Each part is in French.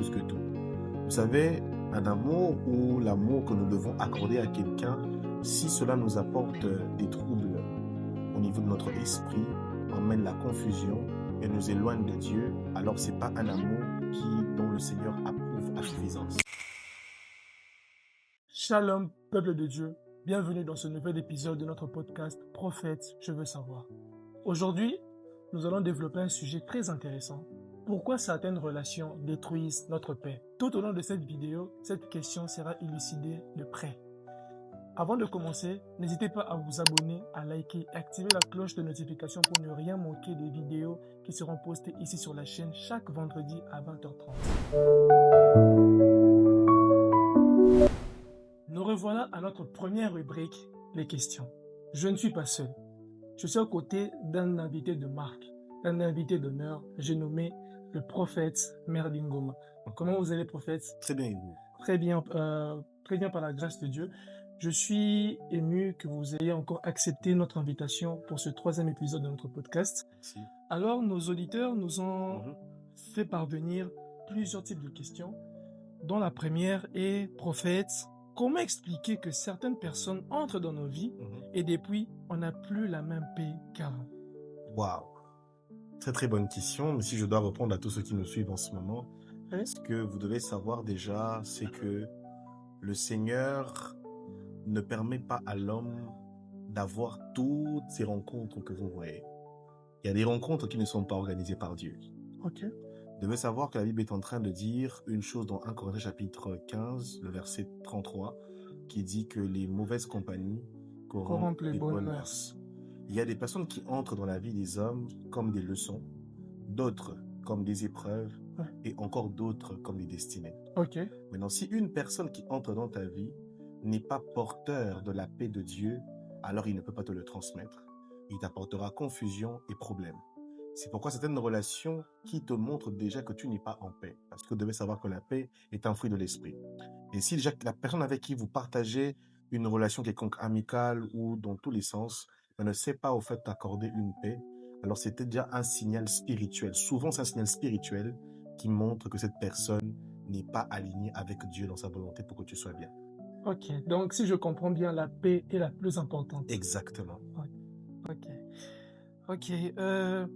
plus que tout. Vous savez, un amour ou l'amour que nous devons accorder à quelqu'un, si cela nous apporte des troubles au niveau de notre esprit, emmène la confusion et nous éloigne de Dieu, alors ce n'est pas un amour dont le Seigneur approuve à suffisance. Shalom, peuple de Dieu. Bienvenue dans ce nouvel épisode de notre podcast Prophète, je veux savoir. Aujourd'hui, nous allons développer un sujet très intéressant. Pourquoi certaines relations détruisent notre paix? Tout au long de cette vidéo, cette question sera élucidée de près. Avant de commencer, n'hésitez pas à vous abonner, à liker et activer la cloche de notification pour ne rien manquer des vidéos qui seront postées ici sur la chaîne chaque vendredi à 20h30. Nous revoilà à notre première rubrique, les questions. Je ne suis pas seul. Je suis aux côtés d'un invité de marque, un invité d'honneur, j'ai nommé le prophète Merlin. Comment vous allez, prophète? Très bien, vous. Très bien par la grâce de Dieu. Je suis ému que vous ayez encore accepté notre invitation pour ce 3e épisode de notre podcast. Merci. Alors, nos auditeurs nous ont fait parvenir plusieurs types de questions, dont la première est, prophète, comment expliquer que certaines personnes entrent dans nos vies et depuis, on n'a plus la même paix qu'avant? Waouh! Très très bonne question, mais si je dois répondre à tous ceux qui nous suivent en ce moment, ce que vous devez savoir déjà, c'est que le Seigneur ne permet pas à l'homme d'avoir toutes ces rencontres que vous voyez. Il y a des rencontres qui ne sont pas organisées par Dieu. Ok. Vous devez savoir que la Bible est en train de dire une chose dans 1 Corinthiens chapitre 15, le verset 33, qui dit que les mauvaises compagnies corrompent les bonnes mœurs. Il y a des personnes qui entrent dans la vie des hommes comme des leçons, d'autres comme des épreuves, et encore d'autres comme des destinées. Ok. Maintenant, si une personne qui entre dans ta vie n'est pas porteur de la paix de Dieu, alors il ne peut pas te le transmettre. Il t'apportera confusion et problème. C'est pourquoi certaines relations qui te montrent déjà que tu n'es pas en paix. Parce que vous devez savoir que la paix est un fruit de l'esprit. Et si déjà la personne avec qui vous partagez une relation quelconque amicale ou dans tous les sens, ne sait pas au fait t'accorder une paix, alors c'était déjà un signal spirituel. Souvent, c'est un signal spirituel qui montre que cette personne n'est pas alignée avec Dieu dans sa volonté pour que tu sois bien. Ok, donc si je comprends bien, la paix est la plus importante. Exactement. Ok,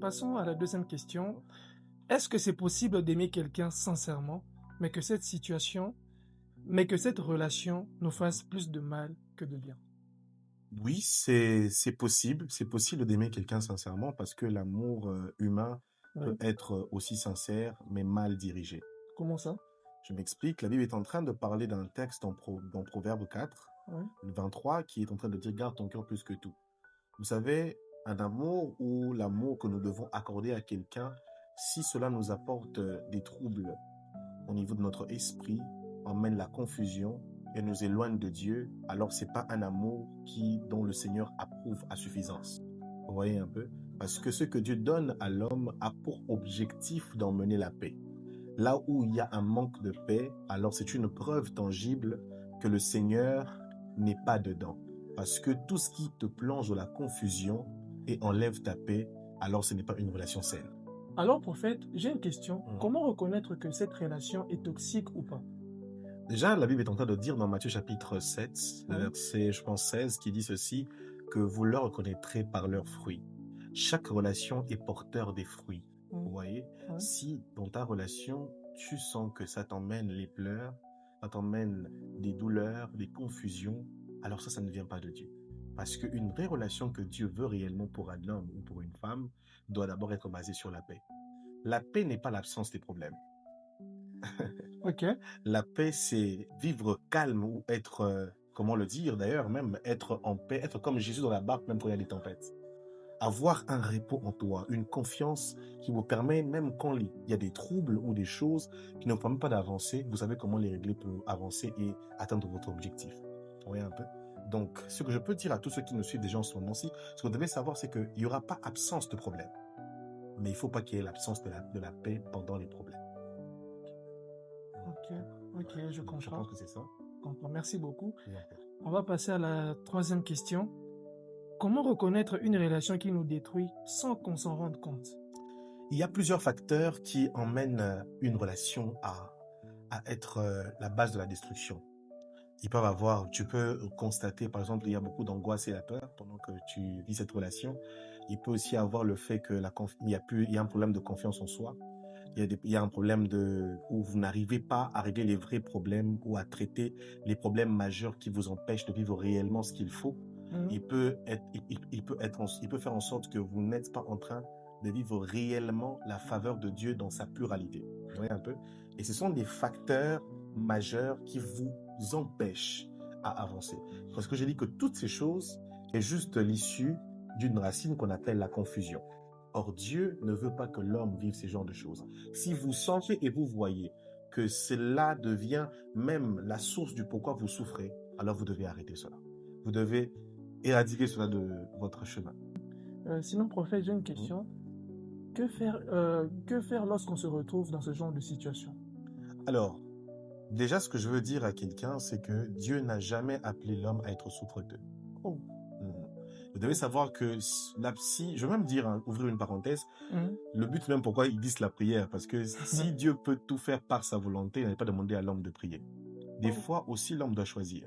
passons à la deuxième question. Est-ce que c'est possible d'aimer quelqu'un sincèrement, mais que cette relation nous fasse plus de mal que de bien? Oui, c'est possible. C'est possible d'aimer quelqu'un sincèrement parce que l'amour humain peut être aussi sincère, mais mal dirigé. Comment ça? Je m'explique. La Bible est en train de parler d'un texte dans Proverbe 4, le 23, qui est en train de dire « Garde ton cœur plus que tout ». Vous savez, un amour ou l'amour que nous devons accorder à quelqu'un, si cela nous apporte des troubles au niveau de notre esprit, emmène la confusion et nous éloigne de Dieu, alors c'est pas un amour dont le Seigneur approuve à suffisance. Vous voyez un peu? Parce que ce que Dieu donne à l'homme a pour objectif d'emmener la paix. Là où il y a un manque de paix, alors c'est une preuve tangible que le Seigneur n'est pas dedans. Parce que tout ce qui te plonge dans la confusion et enlève ta paix, alors ce n'est pas une relation saine. Alors, prophète, j'ai une question. Comment reconnaître que cette relation est toxique ou pas? Déjà, la Bible est en train de dire dans Matthieu chapitre 7, le verset, je pense, 16, qui dit ceci, que vous leur reconnaîtrez par leurs fruits. Chaque relation est porteur des fruits. Vous voyez? Si dans ta relation, tu sens que ça t'emmène les pleurs, ça t'emmène des douleurs, des confusions, alors ça ne vient pas de Dieu. Parce qu'une vraie relation que Dieu veut réellement pour un homme ou pour une femme doit d'abord être basée sur la paix. La paix n'est pas l'absence des problèmes. La paix, c'est vivre calme ou être, comment le dire d'ailleurs, même être en paix, être comme Jésus dans la barque même quand il y a des tempêtes. Avoir un repos en toi, une confiance qui vous permet, même quand il y a des troubles ou des choses qui ne vous permettent pas d'avancer, vous savez comment les régler pour avancer et atteindre votre objectif. Vous voyez un peu? Donc, ce que je peux dire à tous ceux qui nous suivent déjà en ce moment-ci, ce que vous devez savoir, c'est qu'il n'y aura pas absence de problème. Mais il ne faut pas qu'il y ait l'absence de la paix pendant les problèmes. Ok, je comprends. Je pense que c'est ça. Merci beaucoup. On va passer à la 3e question. Comment reconnaître une relation qui nous détruit sans qu'on s'en rende compte? Il y a plusieurs facteurs qui emmènent une relation à à être la base de la destruction. Tu peux constater, par exemple, il y a beaucoup d'angoisse et la peur pendant que tu vis cette relation. Il peut aussi avoir le fait que il y a un problème de confiance en soi. Il y a un problème où vous n'arrivez pas à régler les vrais problèmes ou à traiter les problèmes majeurs qui vous empêchent de vivre réellement ce qu'il faut. Il peut faire en sorte que vous n'êtes pas en train de vivre réellement la faveur de Dieu dans sa pluralité. Vous voyez un peu? Et ce sont des facteurs majeurs qui vous empêchent à avancer. Parce que je dis que toutes ces choses est juste l'issue d'une racine qu'on appelle la confusion. Or, Dieu ne veut pas que l'homme vive ces genres de choses. Si vous sentez et vous voyez que cela devient même la source du pourquoi vous souffrez, alors vous devez arrêter cela. Vous devez éradiquer cela de votre chemin. Sinon, prophète, j'ai une question. Que faire lorsqu'on se retrouve dans ce genre de situation? Alors, déjà, ce que je veux dire à quelqu'un, c'est que Dieu n'a jamais appelé l'homme à être souffreteux. Oh. Vous devez savoir que je vais même dire, ouvrir une parenthèse, le but même pourquoi ils disent la prière, parce que si Dieu peut tout faire par sa volonté, il n'a pas demandé à l'homme de prier. Des fois aussi, l'homme doit choisir.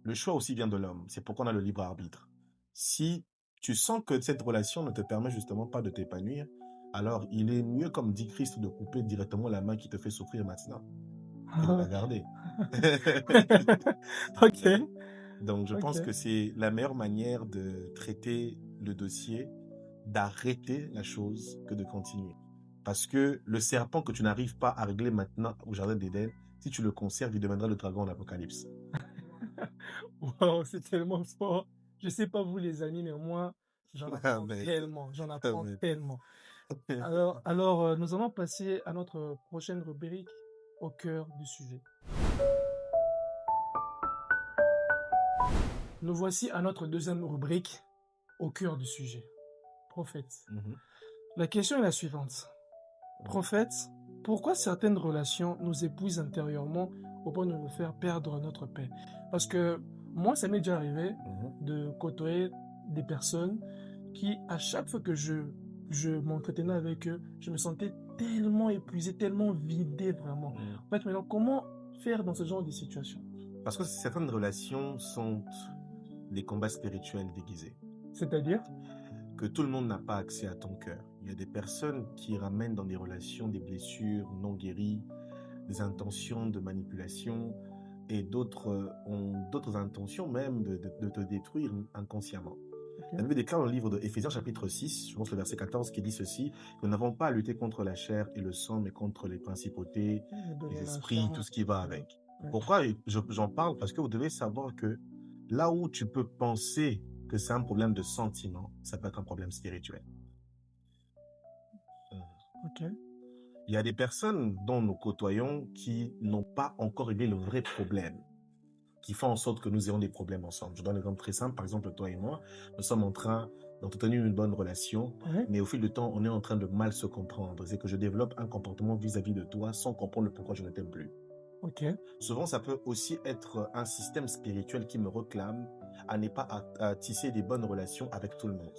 Le choix aussi vient de l'homme. C'est pourquoi on a le libre arbitre. Si tu sens que cette relation ne te permet justement pas de t'épanouir, alors il est mieux, comme dit Christ, de couper directement la main qui te fait souffrir maintenant et de la garder. Ok. Donc, je pense que c'est la meilleure manière de traiter le dossier, d'arrêter la chose que de continuer. Parce que le serpent que tu n'arrives pas à régler maintenant au jardin d'Éden, si tu le conserves, il deviendra le dragon de l'Apocalypse. Wow, c'est tellement fort. Je sais pas vous les amis, mais moi, j'en apprends tellement. Alors, nous allons passer à notre prochaine rubrique, au cœur du sujet. Nous voici à notre deuxième rubrique, au cœur du sujet. Prophète. La question est la suivante. Prophète, pourquoi certaines relations nous épuisent intérieurement au point de nous faire perdre notre paix? Parce que moi, ça m'est déjà arrivé de côtoyer des personnes qui, à chaque fois que je m'entretenais avec eux, je me sentais tellement épuisé, tellement vidé vraiment. En fait, maintenant, comment faire dans ce genre de situation? Parce que certaines relations sont des combats spirituels déguisés. C'est-à-dire? Que tout le monde n'a pas accès à ton cœur. Il y a des personnes qui ramènent dans des relations des blessures non guéries, des intentions de manipulation, et d'autres ont d'autres intentions même de te détruire inconsciemment. La Bible déclare dans le livre de Éphésiens chapitre 6, je pense le verset 14, qui dit ceci: nous n'avons pas à lutter contre la chair et le sang, mais contre les principautés, les esprits, tout ce qui va avec. Pourquoi j'en parle? Parce que vous devez savoir que là où tu peux penser que c'est un problème de sentiment, ça peut être un problème spirituel. Il y a des personnes dont nous côtoyons qui n'ont pas encore réglé le vrai problème, qui font en sorte que nous ayons des problèmes ensemble. Je donne un exemple très simple. Par exemple, toi et moi, nous sommes en train d'entretenir une bonne relation, mais au fil du temps, on est en train de mal se comprendre. C'est que je développe un comportement vis-à-vis de toi sans comprendre le pourquoi je ne t'aime plus. Souvent, ça peut aussi être un système spirituel qui me réclame à ne pas à tisser des bonnes relations avec tout le monde.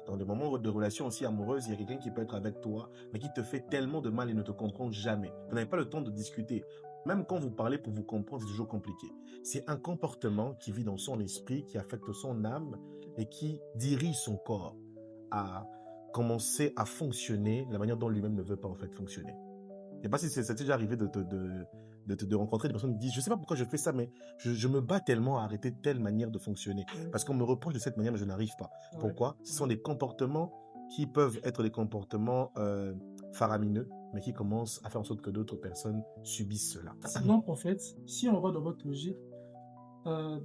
Dans des moments de relations aussi amoureuses, il y a quelqu'un qui peut être avec toi, mais qui te fait tellement de mal et ne te comprend jamais. Vous n'avez pas le temps de discuter. Même quand vous parlez pour vous comprendre, c'est toujours compliqué. C'est un comportement qui vit dans son esprit, qui affecte son âme et qui dirige son corps à commencer à fonctionner de la manière dont lui-même ne veut pas en fait fonctionner. Je ne sais pas si c'est déjà arrivé de rencontrer des personnes qui disent « Je ne sais pas pourquoi je fais ça, mais je me bats tellement à arrêter telle manière de fonctionner. Parce qu'on me reproche de cette manière, mais je n'arrive pas. » Pourquoi? Ce sont des comportements qui peuvent être des comportements faramineux, mais qui commencent à faire en sorte que d'autres personnes subissent cela. Sinon, prophète, si on va dans votre logique,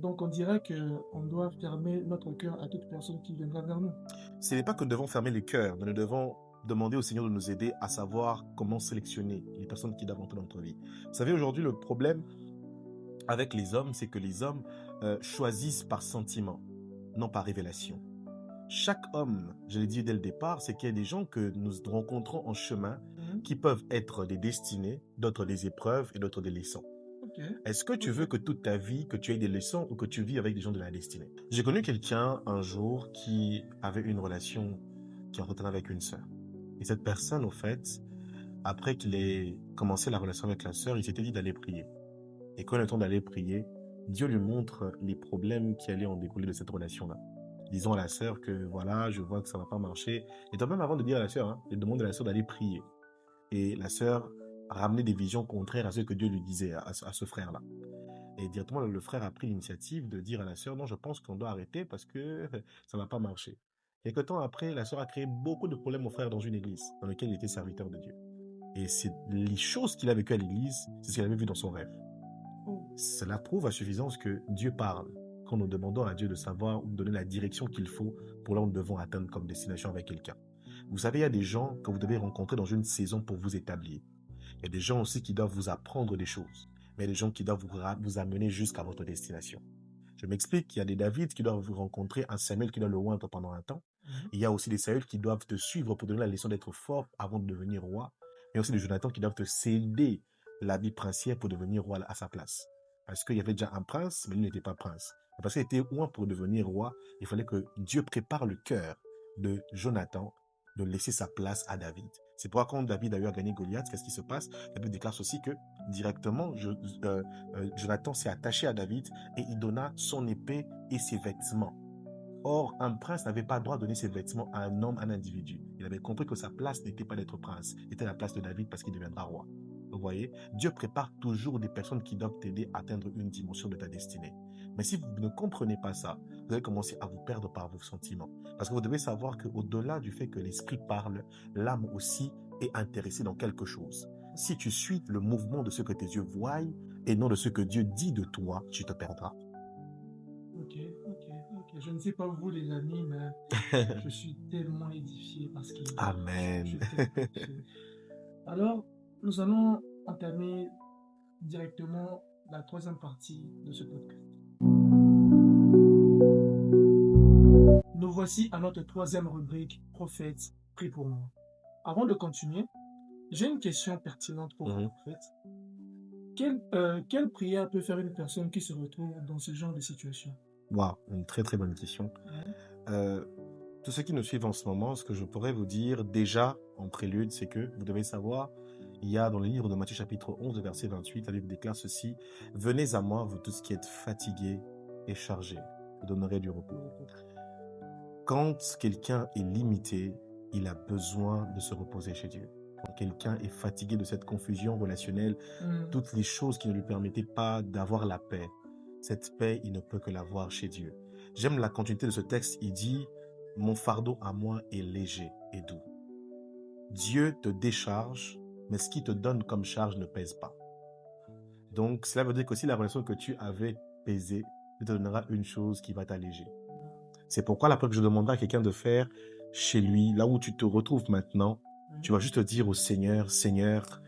donc on dirait qu'on doit fermer notre cœur à toute personne qui viendra vers nous. Ce n'est pas que nous devons fermer les cœurs, mais nous devons demander au Seigneur de nous aider à savoir comment sélectionner les personnes qui doivent entrer dans notre vie. Vous savez, aujourd'hui, le problème avec les hommes, c'est que les hommes choisissent par sentiment, non par révélation. Chaque homme, je l'ai dit dès le départ, c'est qu'il y a des gens que nous rencontrons en chemin qui peuvent être des destinées, d'autres des épreuves et d'autres des leçons. Est-ce que tu veux que toute ta vie, que tu aies des leçons ou que tu vis avec des gens de la destinée? J'ai connu quelqu'un un jour qui avait une relation qui entretenait avec une sœur. Et cette personne, au fait, après qu'il ait commencé la relation avec la sœur, il s'était dit d'aller prier. Et quand il est temps d'aller prier, Dieu lui montre les problèmes qui allaient en découler de cette relation-là. Disons à la sœur que voilà, je vois que ça ne va pas marcher. Et toi même avant de dire à la sœur, il demande à la sœur d'aller prier. Et la sœur ramenait des visions contraires à ce que Dieu lui disait à ce frère-là. Et directement, le frère a pris l'initiative de dire à la sœur, non, je pense qu'on doit arrêter parce que ça ne va pas marcher. Quelque temps après, la sœur a créé beaucoup de problèmes au frère dans une église dans laquelle il était serviteur de Dieu. Et c'est les choses qu'il a vécues à l'église, c'est ce qu'il avait vu dans son rêve. Cela prouve à suffisance que Dieu parle quand nous demandons à Dieu de savoir ou de donner la direction qu'il faut pour là où nous devons atteindre comme destination avec quelqu'un. Vous savez, il y a des gens que vous devez rencontrer dans une saison pour vous établir. Il y a des gens aussi qui doivent vous apprendre des choses, mais il y a des gens qui doivent vous amener jusqu'à votre destination. Je m'explique, il y a des David qui doivent vous rencontrer, un Samuel qui doit le oindre pendant un temps. Il y a aussi des Saül qui doivent te suivre pour donner la leçon d'être fort avant de devenir roi. Il y a aussi des Jonathan qui doivent te céder l'habit princier pour devenir roi à sa place. Parce qu'il y avait déjà un prince, mais lui n'était pas prince. Et parce qu'il était oint pour devenir roi, il fallait que Dieu prépare le cœur de Jonathan de laisser sa place à David. C'est pourquoi quand David a eu à gagner Goliath, qu'est-ce qui se passe? David déclare aussi que directement, Jonathan s'est attaché à David et il donna son épée et ses vêtements. Or, un prince n'avait pas le droit de donner ses vêtements à un homme, à un individu. Il avait compris que sa place n'était pas d'être prince, était la place de David parce qu'il deviendra roi. Vous voyez, Dieu prépare toujours des personnes qui doivent t'aider à atteindre une dimension de ta destinée. Mais si vous ne comprenez pas ça, vous allez commencer à vous perdre par vos sentiments. Parce que vous devez savoir qu'au-delà du fait que l'esprit parle, l'âme aussi est intéressée dans quelque chose. Si tu suis le mouvement de ce que tes yeux voient et non de ce que Dieu dit de toi, tu te perdras. Ok. Je ne sais pas vous les amis, mais je suis tellement édifié parce que... Amen. Alors, nous allons entamer directement la troisième partie de ce podcast. Nous voici à notre troisième rubrique, Prophète, prie pour moi. Avant de continuer, j'ai une question pertinente pour vous, prophète. Quelle prière peut faire une personne qui se retrouve dans ce genre de situation? Wow, une très très bonne question. Tous ceux qui nous suivent en ce moment, ce que je pourrais vous dire déjà en prélude, c'est que vous devez savoir, il y a dans le livre de Matthieu chapitre 11, verset 28, la Bible déclare ceci: « Venez à moi, vous tous qui êtes fatigués et chargés, vous donnerez du repos. » Quand quelqu'un est limité, il a besoin de se reposer chez Dieu. Quand quelqu'un est fatigué de cette confusion relationnelle, toutes les choses qui ne lui permettaient pas d'avoir la paix, cette paix, il ne peut que l'avoir chez Dieu. J'aime la continuité de ce texte, il dit: « Mon fardeau à moi est léger et doux. » Dieu te décharge, mais ce qu'il te donne comme charge ne pèse pas. Donc, cela veut dire que si la relation que tu avais pesée, il te donnera une chose qui va t'alléger. C'est pourquoi la preuve que je demanderai à quelqu'un de faire chez lui, là où tu te retrouves maintenant, tu vas juste dire au Seigneur: « Seigneur,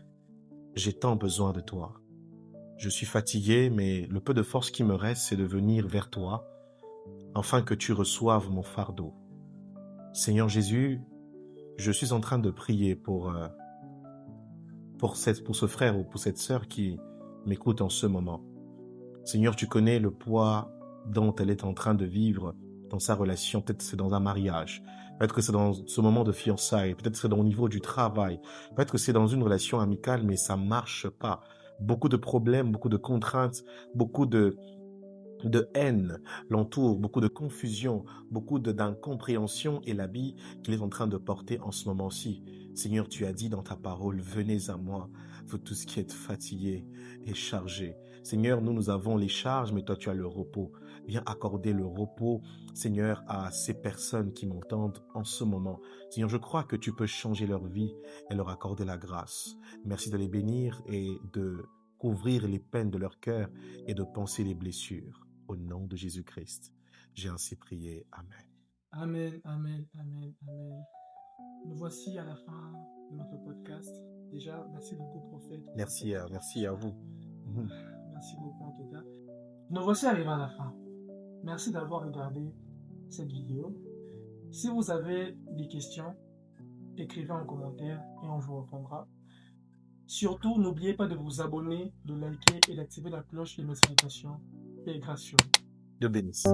j'ai tant besoin de toi. Je suis fatigué, mais le peu de force qui me reste, c'est de venir vers toi, afin que tu reçoives mon fardeau. Seigneur Jésus, je suis en train de prier pour ce frère ou pour cette sœur qui m'écoute en ce moment. Seigneur, tu connais le poids dont elle est en train de vivre dans sa relation. Peut-être que c'est dans un mariage, peut-être que c'est dans ce moment de fiançailles, peut-être que c'est au niveau du travail, peut-être que c'est dans une relation amicale, mais ça marche pas. Beaucoup de problèmes, beaucoup de contraintes, beaucoup de haine l'entoure, beaucoup de confusion, beaucoup d'incompréhension et l'habit qu'il est en train de porter en ce moment-ci. Seigneur, tu as dit dans ta parole: « Venez à moi, vous tous qui êtes fatigués et chargés. » Seigneur, nous avons les charges, mais toi, tu as le repos. Viens accorder le repos, Seigneur, à ces personnes qui m'entendent en ce moment. Seigneur, je crois que tu peux changer leur vie et leur accorder la grâce. Merci de les bénir et de couvrir les peines de leur cœur et de panser les blessures. Au nom de Jésus-Christ, j'ai ainsi prié. Amen. Amen, amen, amen, amen. Nous voici à la fin de notre podcast. Déjà, merci beaucoup, prophète. Merci à vous. Merci beaucoup en tout cas. Nous voici arrivés à la fin. Merci d'avoir regardé cette vidéo. Si vous avez des questions, écrivez en commentaire et on vous répondra. Surtout, n'oubliez pas de vous abonner, de liker et d'activer la cloche de notification. Et grâce. Dieu bénisse.